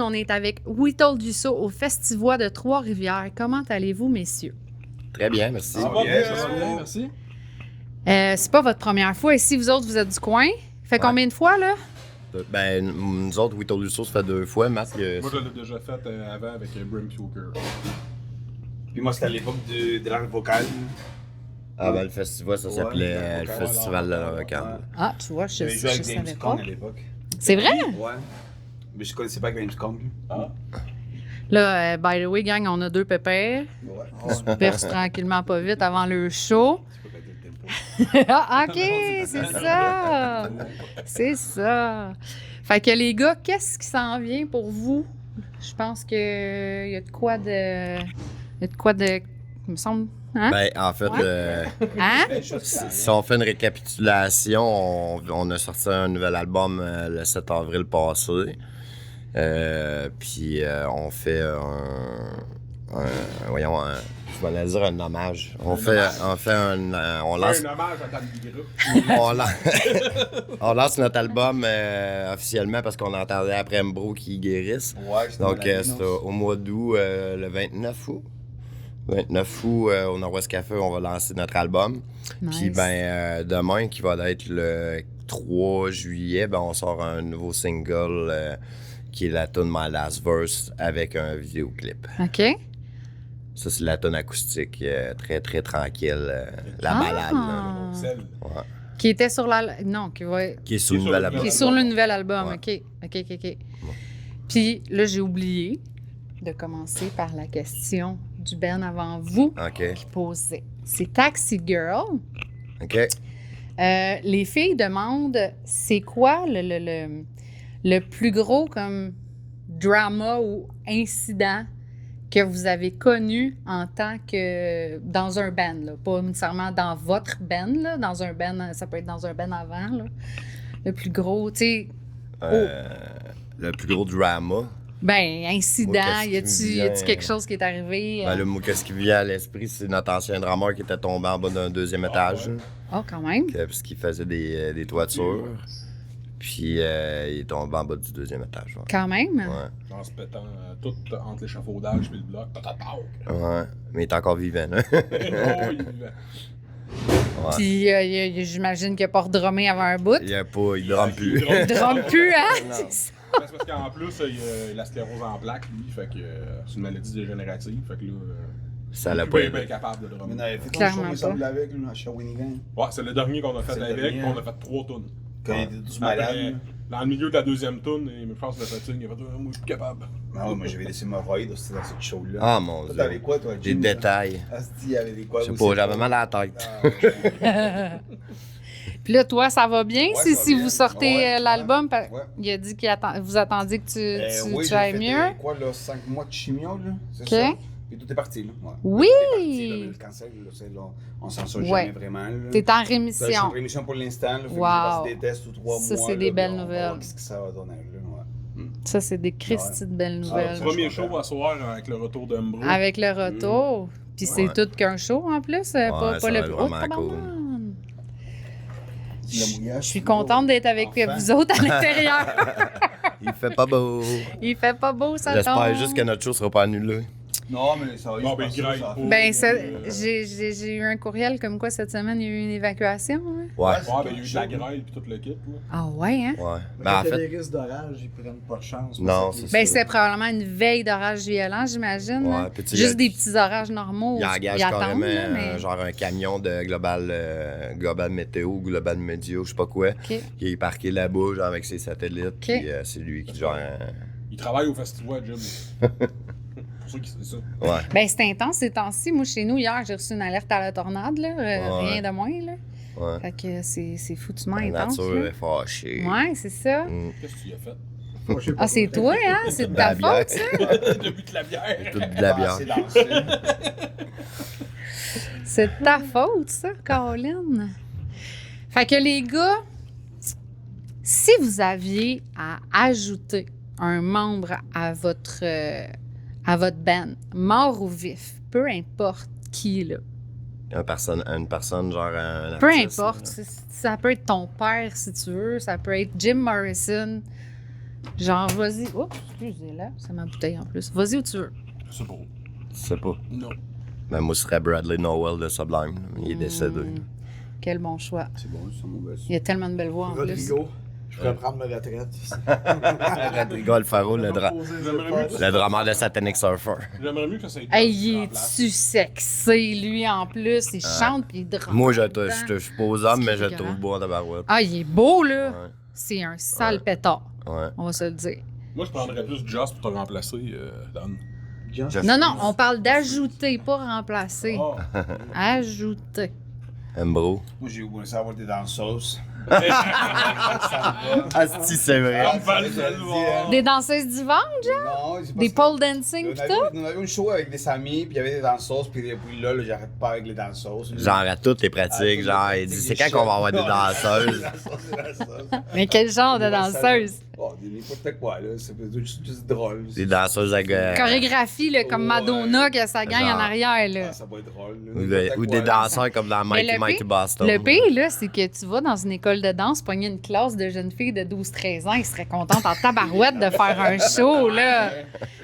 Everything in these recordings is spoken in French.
monde, on est avec We Told You So au Festival de Trois-Rivières. Comment allez-vous, messieurs? Très bien, merci. Ça va bien, merci. C'est pas votre première fois ici, vous autres, vous êtes du coin. Fait combien de fois, là? Ben, nous autres, We Told You So, ça fait 2 fois, Matt. Moi, je l'ai déjà fait avant avec Brim Puker. Puis moi, c'était à l'époque de l'art vocal. Ah, ben, le festival, ça s'appelait Ouais, le Festival de la Rocade. Ah, tu vois, je J'avais joué avec savais James pas. Caan à l'époque. C'est vrai? Ouais. Mais je connaissais pas James Caan. Ah. Là, by the way, gang, on a 2 pépères. Ouais. On perce tranquillement pas vite avant le show. Tu peux pas dire le tempo. Ah, OK, c'est ça. C'est ça. Fait que les gars, qu'est-ce qui s'en vient pour vous? Je pense que il y a de quoi de... Il me semble... Hein? Ben, en fait, Hein? si on fait une récapitulation, on a sorti un nouvel album le 7 avril passé. Puis on fait je vais dire un hommage. On lance Un hommage à Dan Bigra. on lance notre album officiellement parce qu'on entendait après Mbro qui guérisse. Ouais, j'étais Donc malade, c'est non? au mois d'août, le 29 août. 29 août, au Nord-Ouest Café, on va lancer notre album. Nice. Puis demain, qui va être le 3 juillet, ben, on sort un nouveau single qui est la tune My Last Verse avec un vidéoclip. OK. Ça, c'est la tune acoustique, très, très tranquille, la Ah! balade. là. Celle. Ouais. Qui était sur la... Non, qui va... Qui est sur le nouvel album. Qui est sur le nouvel album, Ouais. OK. Puis là, j'ai oublié de commencer par la question du Ben avant vous OK. qui posait. C'est Taxi Girl. OK. Les filles demandent, c'est quoi le plus gros comme drama ou incident que vous avez connu en tant que dans un band, là. Pas nécessairement dans votre band, là, dans un band, ça peut être dans un band avant, là. Le plus gros, tu sais, Le plus gros drama. ben, incident, Moi, y qu'est-ce qui me a-tu vient? quelque chose qui est arrivé? Ben, là, moi, qu'est-ce qui me vient à l'esprit, c'est notre ancien drummer qui était tombé en bas d'un deuxième étage. Oh, quand même. Parce qu'il faisait des toitures. Puis il est tombé en bas du deuxième étage. Ouais. Quand même. Ouais. En se pétant tout entre l'échafaudage et le bloc. Ouais. Mais il est encore vivant, là. Oh, il vivait. Ouais. Puis, j'imagine qu'il n'a pas redrumé avant un bout. Il drumme plus. Il drumme plus, hein? Non. C'est ça. C'est parce qu'en plus, il a la sclérose en plaques, lui. Fait que c'est une maladie dégénérative. Fait que là, Ça l'a il pas est bien aidé. capable de Mais drummer. on avait fait Clairement un show, il pas. me semble, avec, là, à Shawinigan. Ouais, c'est le dernier qu'on a fait C'est le avec. dernier. On a fait 3 tonnes. Quand il était tout malade. Après, dans le milieu de la deuxième toune, je pense que la fatigue, il a fait moi, je suis plus capable. Ah ouais, moi, j'avais laissé m'hemorroïdes aussi dans cette show-là. Ah, mon Toi, Dieu. t'avais quoi, toi, Des Jim? détails. Asti, il y avait des quoi Je sais aussi? pas, j'avais mal à la tête. Ah, Puis là, toi, ça va bien Ouais, si, ça va si bien. vous sortez Ouais, l'album? ouais. Il a dit qu'il vous attendiez que tu oui, ailles j'ai fait, mieux. quoi, là, 5 mois de chimio, là, c'est OK. ça? Puis tout est parti, là. Ouais. Oui! Tout est parti, là, le cancer, là, on s'en sort Ouais. jamais vraiment, là. T'es en Je suis rémission. en rémission pour l'instant, là. Fait que j'ai Wow. passé des tests ou 3 mois. Ça, c'est là, des puis belles on va nouvelles. voir qu'est-ce que ça va donner, là, ouais. Ça, c'est des Christy de belles Ah, nouvelles. ça, Premier je suis show content. à soir avec le retour de Mbro. Avec le retour. Puis c'est Ouais. tout qu'un show en plus. Pas ça le va être Oh, vraiment tabarnak. cool. Le mouillage, Je suis c'est contente beau. d'être avec Enfin. vous autres à l'intérieur. Il fait pas beau. Il fait pas beau, ça J'espère tombe. juste que notre show sera pas annulé. Non, mais ça va Non, se ben, passer, il graille ça. pas. Ben, Euh, j'ai eu un courriel comme quoi cette semaine, il y a eu une évacuation. Hein? Ouais. Ouais, Ouais, ben, il y a eu de la grêle et tout le kit. Là. Ah ouais, hein? Ouais. Mais Ben, en quand il y a fait, des risques d'orage, ils prennent pas de chance. Non, c'est Ben, ça. c'était probablement une veille d'orage violent, j'imagine. Ouais, là. puis tu sais, Juste il y a- des petits orages normaux. il engage ils attendent, carrément là, mais... genre un camion de Global Météo, Global Médio, je sais pas quoi, OK. qui est parqué là-bas, genre avec ses satellites. Puis c'est lui qui genre. Il travaille au festival, Jim. Pour ceux qui savent ça. Ouais. Ben, c'est intense ces temps-ci. Moi, chez nous, hier, j'ai reçu une alerte à la tornade, là. Ouais. Rien de moins, là. Ouais. Fait que c'est foutument La intense, nature là. est fâchée. Ouais, c'est ça. Mm. Qu'est-ce que tu y as fait? Moi, je sais pas Ah, c'est pourquoi. toi, hein? C'est de De ta la bière. faute, ça? Depuis de la bière. Toute de la bière. C'est dansé. C'est de ta faute, ça, Caroline. Fait que les gars, si vous aviez à ajouter un membre à votre band, mort ou vif, peu importe qui, là. Une personne genre un Peu artiste, importe. là. Ça peut être ton père, si tu veux. Ça peut être Jim Morrison. Genre, vas-y. Oups, excusez-la, c'est ma bouteille en plus. Vas-y où tu veux. C'est beau. Je sais pas. Non. Mais moi, ce serait Bradley Nowell de Sublime. Il est décédé. Quel bon choix. C'est bon, c'est mon best. Il y a tellement de belles voix en plus. Rodrigo, je pourrais prendre ma retraite. Rodrigo Alfaro, le drummer de Satanic Surfer. J'aimerais mieux que ça ait été Hey, il en place. est-tu sexy, lui, en plus? Il chante puis il drame. Moi, je dedans. suis pas aux hommes, mais je le C'est trouve beau en tabarouette. Ah, il est beau, là. Ouais. C'est un sale Ouais. pétard. Ouais. On va se le dire. Moi, je prendrais plus Joss pour te remplacer, Dan. Just Non, non, on parle d'ajouter, pas remplacer. Ah, Ajouter. Mbro. Moi, j'ai voulu savoir des danseuses. Ah, si, c'est vrai. on va le voir. Des danseuses divantes, genre? Non, c'est pas Des ça. pole dancing pis tout? On avait une show avec des amis, puis il y avait des danseuses, puis là, j'arrête pas avec les danseuses. Genre, à toutes les pratiques, genre, il dit, c'est quand qu'on va avoir des danseuses? Mais quel genre de danseuse? Bon, n'importe quoi, là. C'est juste drôle. Des danseuses avec... Chorégraphie, là, comme Madonna, qui a sa gang Genre. en arrière, là. Ah, ça va être drôle. là. Ou, N'importe ou quoi, des là. danseurs comme dans Mais Mighty le Mighty pire- Boston. Le pire, là, c'est que tu vas dans une école de danse, pogner une classe de jeunes filles de 12-13 ans, ils seraient contentes en tabarouette de faire un show, là.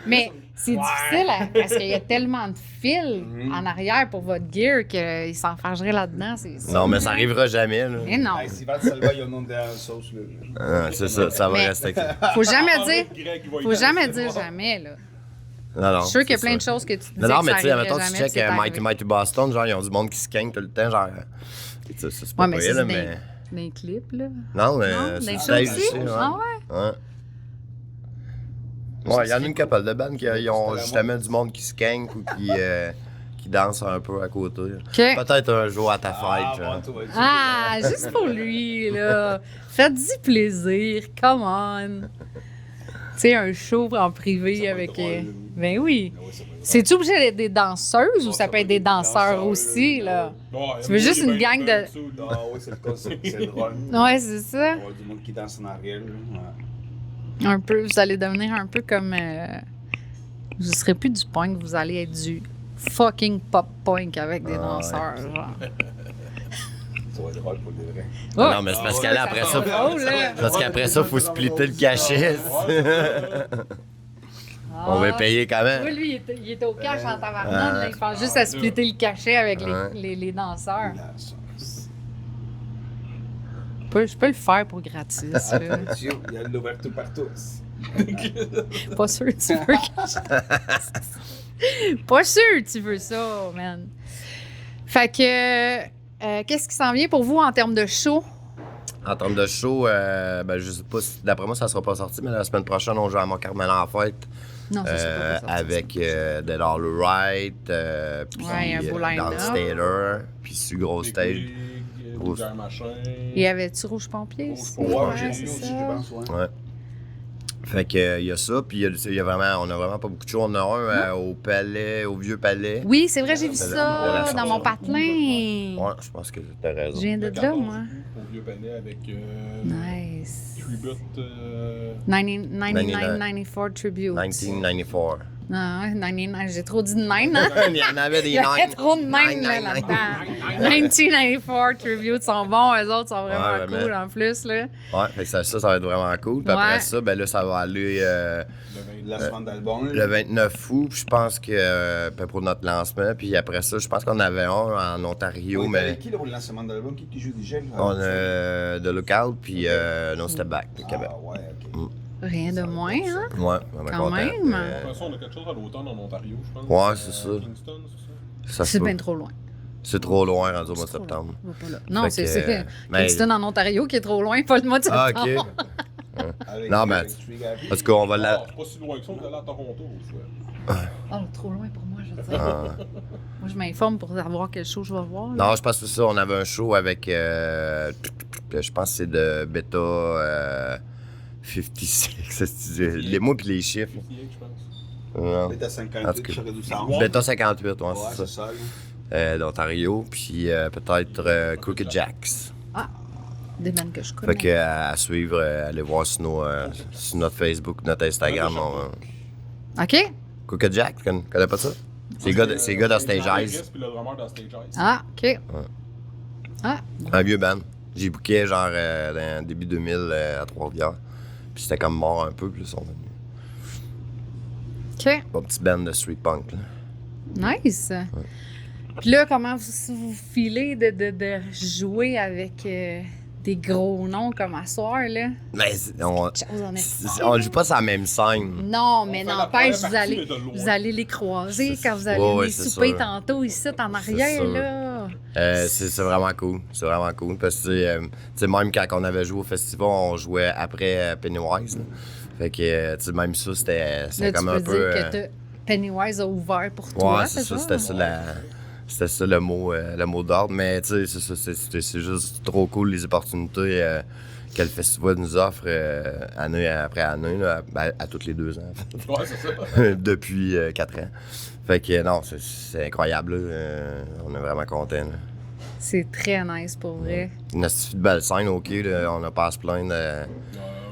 Mais c'est difficile parce qu'il y a tellement de fils en arrière pour votre gear qu'ils s'enfargeraient là-dedans, c'est ça. Non, mais ça arrivera jamais, là. Mais non. Hey, si Val Salva, il y a un nom de danseuses, là. Ah, c'est ça, ça va Mais- rester. Faut jamais dire. Greg, il va y Faut aller. jamais dire jamais, là. Non, non. Je suis sûre qu'il y a c'est plein ça. de choses que tu dis Non, non, que mais ça tu sais, arriverait mettons, tu jamais, check puis c'est Mighty arrivé. Mighty Boston, genre, ils ont du monde qui se gagne tout le temps, genre. Tu sais, c'est pas Ouais, mais vrai, c'est là, dans mais. les clips, là. Non, mais Non, c'est dans le les stage shows aussi, aussi? ouais. Ah ouais? Ouais. Ouais, il y en a une couple de bandes qui ont justement du monde qui se gank ou qui danse un peu à côté. OK. Peut-être un jour à ta fête, genre. bon, toi, Ah, juste pour lui, là. Faites-y plaisir, come on. Tu sais, un show en privé Ça va avec... être drôle, là. Ben oui. Ah ouais, ça va être C'est-tu obligé d'être des danseuses ou Non, ça peut être des danseurs aussi, là? Ouais, Tu veux juste il est une bien gang bien de- sous, drôle. là. Ah oui, c'est le cas, c'est drôle. Ouais, c'est ça. Il va y avoir du monde qui danse en arrière, là. Ouais. Un peu, vous allez devenir un peu comme... vous serez plus du punk, vous allez être du fucking pop-punk avec des danseurs, genre. Ça va être drôle pour les vrais. Oh! Non, mais c'est parce qu'aller après ça. drôle, là. Parce qu'après ça, faut splitter le cachet. On va payer quand Oui, même. lui, il était au cash en tabarnak, là, il pense juste à splitter le cachet avec Ouais. les danseurs. Là, ça. Je peux le faire pour gratis, là. Dieu, il y a de l'ouverture partout. Pas sûr que tu veux Pas sûr que tu veux ça, man. Fait que, qu'est-ce qui s'en vient pour vous en termes de show? En termes de show, ben, je sais pas si. D'après moi, ça sera pas sorti, mais la semaine prochaine, on joue à Montcarmel en fête. Non, ça, c'est pas sorti, Avec Dead All Right, puis Ouais, un beau line-up. Dance Taylor, puis sur Gros Des Stage. gigs, Gros- des machins. Il y avait-tu Rouge Pompier Rouge aussi? Pompier, Ouais, Ouais, j'ai c'est vu aussi, ça. je pense, ouais. Ouais. Fait que il y a ça, puis il y a vraiment, on a vraiment pas beaucoup de shows. On a un au Palais, au Vieux Palais. Oui, c'est vrai, j'ai vu De ça la dans mon patelin. Ouais, je pense que t'as Je raison. viens de Le là, 14 moi. août, au Vieux Palais avec Nice. Tribute. 99-94 Tribute. 1994. Non, 99, j'ai trop dit de 9, hein? Il y en avait des Il y avait nines. trop de 9 là-dedans. 1994 Tribute sont bons, eux autres sont vraiment Ouais, vraiment. cool en plus, là. Ouais, fait que ça va être vraiment cool. Puis Ouais. après ça, ben là, ça va aller La semaine d'album. le 29 août. Puis je pense que pour notre lancement. Puis après ça, je pense qu'on avait un en Ontario, Oui, mais avec qui là, pour le lancement d'album? Qui joue déjà? Là? on a de local, puis No Step Back, au Québec. Ah ouais, ok. Rien de moins, hein? Ouais, vraiment Quand content. même. De toute façon, on a quelque chose à l'automne en Ontario, je pense. Ouais, c'est ça. Kingston, c'est ça? Ça se C'est peut. bien trop loin. C'est trop loin, rendu au mois de Trop septembre. loin. Va pas là. Non, Fait c'est que, mais- Kingston en Ontario qui est trop loin, pas le mois de Ah, septembre. ok. Avec, Non, mais- avec Tree Gabby. En tout cas, on va Ah, la. c'est pas si loin que ça, on est allé à Toronto autrefois. Oh, trop loin pour moi, je veux dire. Ah. Moi, je m'informe pour savoir quel show je vais voir. là. Non, je pense que c'est ça. On avait un show avec. Je pense que c'est de Beta 56. Les mots puis les chiffres. 58, je pense. Non. Beta En 58, tout cas. j'aurais dû savoir. Beta 58, ouais, Ouais, c'est c'est ça. ça. là. D'Ontario. Puis peut-être Crooked Jacks. Des bandes que je connais. Fait que à suivre, allez voir sur sur notre Facebook, notre Instagram. OK? Crooked Jack, tu connais pas ça? C'est le gars dans Stage Eyes. Puis le drummer dans Stage Eyes. Ah, OK. Ah, Un vieux band. J'ai booké genre dans début 2000 à Trois-Rivières. Puis c'était comme mort un peu, puis là, ils sont venus. OK. Mon petit band de street punk, là. Nice. Puis là, comment vous filez de jouer avec des gros noms comme à soir, là? Mais on le joue pas sur la même scène. Non, On mais fait la n'empêche, première partie, mais de loin. vous allez les croiser quand vous allez Ouais, les c'est souper sûr. tantôt ici en arrière, sûr. là. C'est vraiment cool. C'est vraiment cool. Parce que, tu sais, même quand on avait joué au festival, on jouait après Pennywise. Là. Fait que, tu sais, même ça, c'était Là, comme tu un peux peu. dire que Pennywise a ouvert pour toi, Ouais, c'est ça. C'était ça le mot d'ordre. Mais, tu sais, c'est juste trop cool les opportunités que le festival nous offre année après année, là, à tous les 2 ans, en fait. Ouais, c'est ça. Depuis 4 ans. Fait que, non, c'est incroyable. Là. On est vraiment contents. Là. C'est très nice pour vrai. Une astuce de belle scène, OK, là, on n'a pas à se plaindre.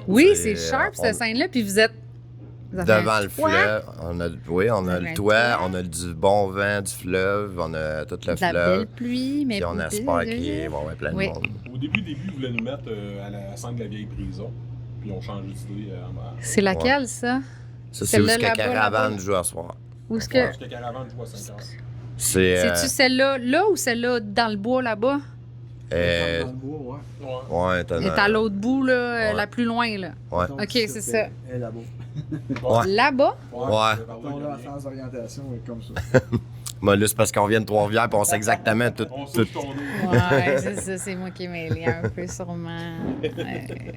Oui, c'est, c'est sharp, on- cette scène-là. Puis vous avez Devant un le toit, fleuve, on a avez le un toit, toit. on a du bon vent du fleuve, on a tout le de la fleuve. belle pluie, mais Puis on pas espère de- qu'il va y avoir plein Oui. de monde. Au début, ils voulaient nous mettre à la scène de la vieille prison. Puis ils ont changé d'idée. C'est laquelle, ça? Ça, c'est où Celle-là, ce que là-bas, Caravane là-bas? joue à soir. Où est-ce Parce que... que Caravane joue à 5 heures. C'est. C'est-tu celle-là, là, ou celle-là dans le bois, là-bas? Dans le bois, ouais. Ouais. Ouais, t'as Elle est à l'autre bout, là, Ouais. la plus loin, là. Ouais. Donc, Ok, c'est ça. Elle est là-bas. Ouais. Là-bas? Ouais. Partons là, sans orientation, ouais, comme ça. Moi, là, c'est parce qu'on vient de Trois-Rivières et on sait exactement tout. On tout. souche ton eau. Ouais, c'est ça, c'est moi qui ai mêlé un peu, sûrement.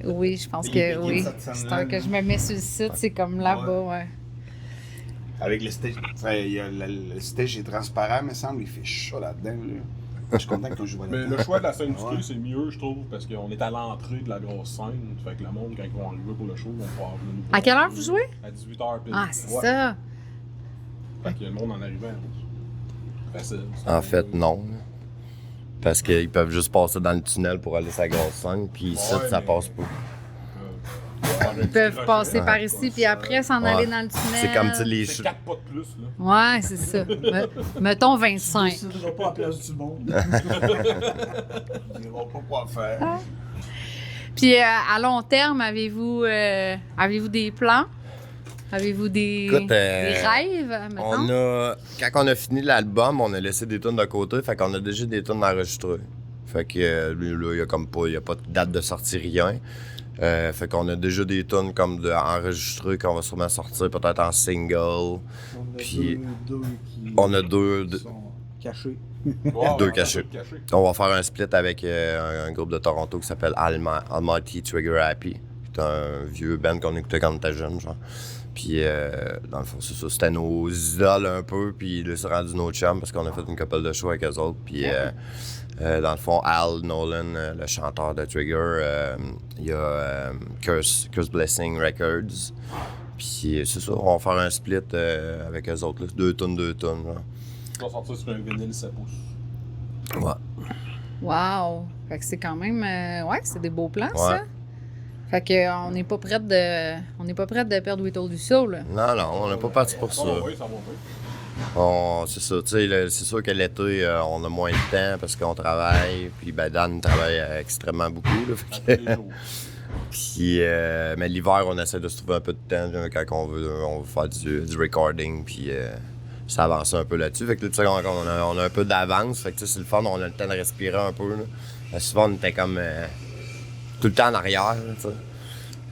Oui, je pense que oui. C'est un que je me mets sur le site, c'est comme là-bas, ouais. Avec le stage. Enfin, le stage est transparent, me semble. Il fait chaud là-dedans. Là. Je suis content qu'on joue Mais là-dedans. le choix de la scène du Ouais. quai, c'est mieux, je trouve, parce qu'on est à l'entrée de la grosse scène. Fait que le monde, quand ils vont arriver pour le show, vont pouvoir venir nous voir. À quelle heure vous jouez? À 18h pile. Ah, c'est Ouais. ça. Fait que le monde en arrivant. Facile. En fait, non. là. Parce qu'ils peuvent juste passer dans le tunnel pour aller sur la grosse scène, puis ici, Ouais, ça mais- passe pas. Ils peuvent passer par ici, puis après s'en Ouais. aller dans le tunnel. C'est comme, tu sais, les. C'est 4 pas de plus, là. Ouais, c'est ça. Mettons Tu 25. décideras pas à la place du monde. Ils vont pas quoi faire. Puis à long terme, avez-vous des plans? Avez-vous des Écoute, des rêves, mettons? Quand on a fini l'album, on a laissé des tunes de côté, fait qu'on a déjà des tunes enregistrées. Fait que là, il y a pas de date de sortie, rien. Fait qu'on a déjà des tunes comme enregistrées qu'on va sûrement sortir peut-être en single. On a Puis, deux qui on a deux- sont cachés. Ouais, Deux ouais, cachés. deux cachés. On va faire un split avec un groupe de Toronto qui s'appelle Almighty Trigger Happy. C'est un vieux band qu'on écoutait quand on était jeune, genre. Puis, dans le fond, c'est ça. C'était nos idoles un peu. Puis, là, c'est rendu nos chums parce qu'on a fait une couple de shows avec eux autres. Puis, dans le fond, Al Nolan, le chanteur de Trigger, il y a Curse Blessing Records. Puis, c'est ça. On va faire un split avec eux autres. Là. 2 tonnes. Genre. On va sortir sur un vinyle 7 pouces. Ouais. Wow! Fait que c'est quand même... ouais, c'est des beaux plans, Ouais. ça. Fait que on n'est pas prête de perdre We Told You So, là. Non, on n'est pas parti pour ça. Ça va bien, ça va bien. C'est ça, tu sais, c'est sûr que l'été, on a moins de temps parce qu'on travaille. Puis, ben, Dan travaille extrêmement beaucoup. Là, fait À que- tous les jours. Puis, mais l'hiver, on essaie de se trouver un peu de temps là, quand on veut faire du recording. Puis, ça avance un peu là-dessus. Fait que là, tu sais, on a un peu d'avance. Fait que tu sais, c'est le fun, on a le temps de respirer un peu. Là. Souvent, on était comme tout le temps en arrière. Là, tu sais.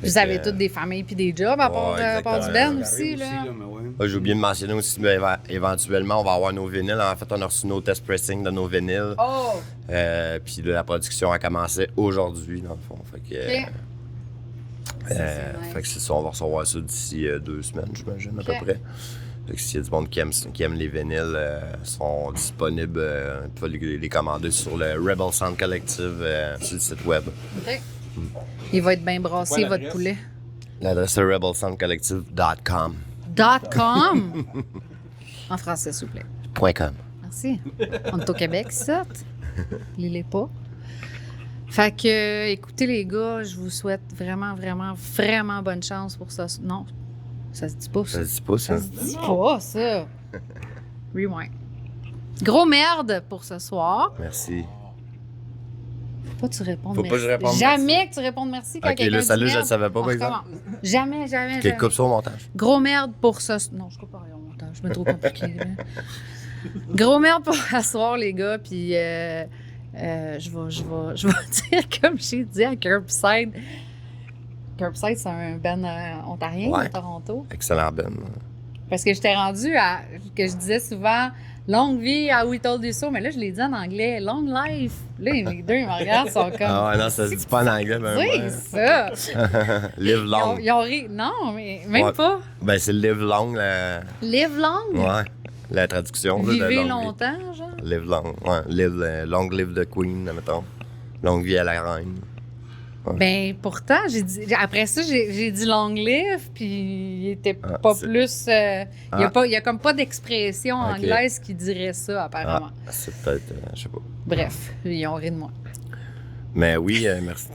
Fait Vous que, avez toutes des familles puis des jobs à part, ouais, à part du exactement. Ben aussi, là. mais ouais. J'ai oublié de mentionner aussi, mais éventuellement, on va avoir nos vinyles. En fait, on a reçu nos test pressing de nos vinyles. Oh! Puis là, la production a commencé aujourd'hui, dans le fond. Fait que, OK. Ça, c'est nice. fait que c'est ça, on va recevoir ça d'ici 2 semaines, j'imagine, à OK. peu près. Fait que s'il y a du monde qui aime les vinyles, sont disponibles, vous pouvez les commander sur le Rebel Sound Collective sur le site web. OK. Il va être bien brassé, Quoi, votre l'adresse? poulet. L'adresse est rebelsoundcollective.com. .com. En français, s'il vous plaît. .com. Merci. On est au Québec, ça. L'île pas. Fait que, écoutez, les gars, je vous souhaite vraiment, vraiment, vraiment bonne chance pour ça. Non, ça se dit pas, ça. Ça se dit pas, ça? Ça se dit pas, ça. Rewind. Gros merde pour ce soir. Merci. Pas tu réponds Faut merci. pas que je réponde Jamais que tu répondes merci quand Ok, quelqu'un le dit salut, je le merde. savais pas, On par exemple. recommence. Jamais, jamais, Ok, jamais. coupe ça au montage. Gros merde pour ça. Non, je coupe pas rien au montage. Je me trop compliqué. Là. Gros merde pour asseoir, les gars. Puis je vais dire comme j'ai dit à Curbside. Curbside, c'est un band ontarien Ouais. de Toronto. Excellent, Ben. Parce que j'étais rendue à. Que je disais souvent longue vie à We Told You So, mais là, je l'ai dit en anglais. Long life. Là, les deux, ils me regardent, ils sont comme. Ah ouais, non, ça se dit pas en anglais, ben C'est ouais. ça. Live Ils long. ont ri. Non, mais même Ouais. pas. Ben, c'est live long, Live long. ouais, la traduction. là, de Vivez longue vie. longtemps, genre. Live long, ouais. Long live the queen, mettons. Longue vie à la reine. Ben, pourtant, après ça, j'ai dit long live, puis il était Ah, pas c'est- plus. Il y a comme pas d'expression Ok. anglaise qui dirait ça, apparemment. Ah, c'est peut-être, je sais pas. Bref, ils ont ri de moi. Mais oui, merci.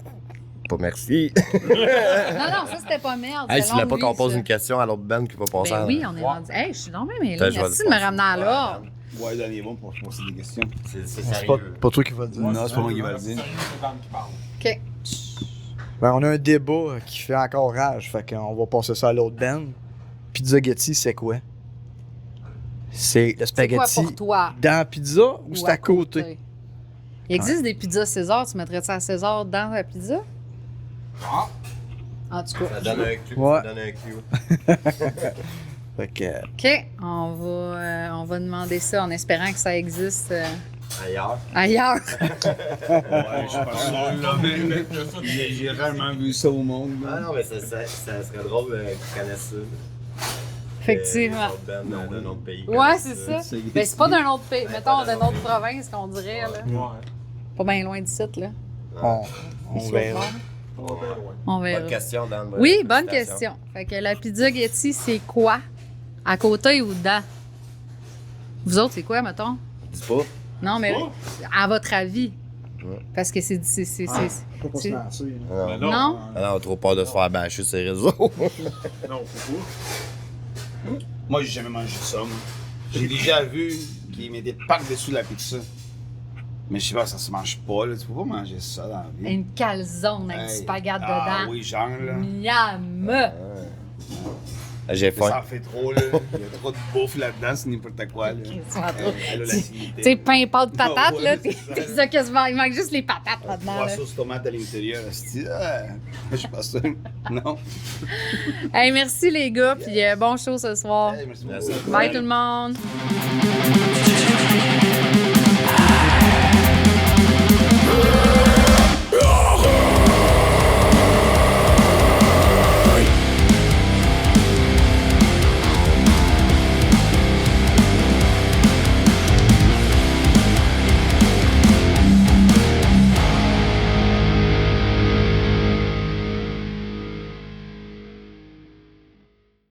Pas merci. Non, ça, c'était pas merde. Hey, c'était tu voulais pas longue qu'on vie, pose ça. une question à l'autre Ben qui va passer Ben à- oui, on est rendu. Hey, je suis non mais Peut-être je vais merci le de me passer. ramener à l'ordre. Ouais, Dan est bon pour poser des questions. C'est C'est pas toi qui vas le dire. Non, c'est pas moi qui va le dire. C'est Dan qui parle. OK. Ben, on a un débat qui fait encore rage, fait qu'on va passer ça à l'autre band. Pizza Getty, c'est quoi? C'est le C'est quoi spaghetti pour toi? dans la pizza ou c'est à côté? Il existe des pizzas César. Tu mettrais ça à César dans la pizza? Ah, En tout cas. Ça donne un clou. Ouais. Ça donne un clou. Fait que, OK. On va demander ça en espérant que ça existe Ailleurs. ailleurs. Ouais, je suis pas sûr, là, mais j'ai rarement vu ça au monde. Ah là. non, mais ça serait drôle qu'ils connaissent ça. Effectivement. D'un autre pays. Ouais, c'est ça. C'est- Ben, c'est pas d'un autre pays. Mettons, d'une autre province qu'on dirait, là. ouais. Pas bien loin d'ici, là. on Ici, verra. au Pas bien loin. On verra. Bonne question, Dan. Oui, bonne question. Fait que la pizza Getty, c'est quoi? À côté ou dedans? Vous autres, c'est quoi, mettons? Dis pas. Non, mais à votre avis. Ouais. Parce que c'est. Faut pas se c'est- lancer. là. Non. Ben Non? Ah non, trop peur de se faire bâcher sur les réseaux. Non, faut pas. Moi, j'ai jamais mangé ça, moi. J'ai déjà vu qu'ils mettaient par-dessus la pizza. Mais je sais pas, ça se mange pas, là. Tu peux pas manger ça dans la vie. Une calzone avec du Hey. spaghetti Ah dedans. oui, genre, là. Miam! J'ai Mais faim. ça en fait trop, là. Il y a trop de bouffe là-dedans, c'est n'importe quoi, là. Elle a la Tu dignité. sais, pain, pâte, patate, Ah ouais, là. c'est T'es ça. ça quasiment. Il manque juste les patates là-dedans. Trois Là. sauces tomates à l'intérieur, c'est je sais pas ça. Non. Hey, merci, les gars. Puis bon show ce soir. Hey, merci Merci. beaucoup. Bye, tout le monde.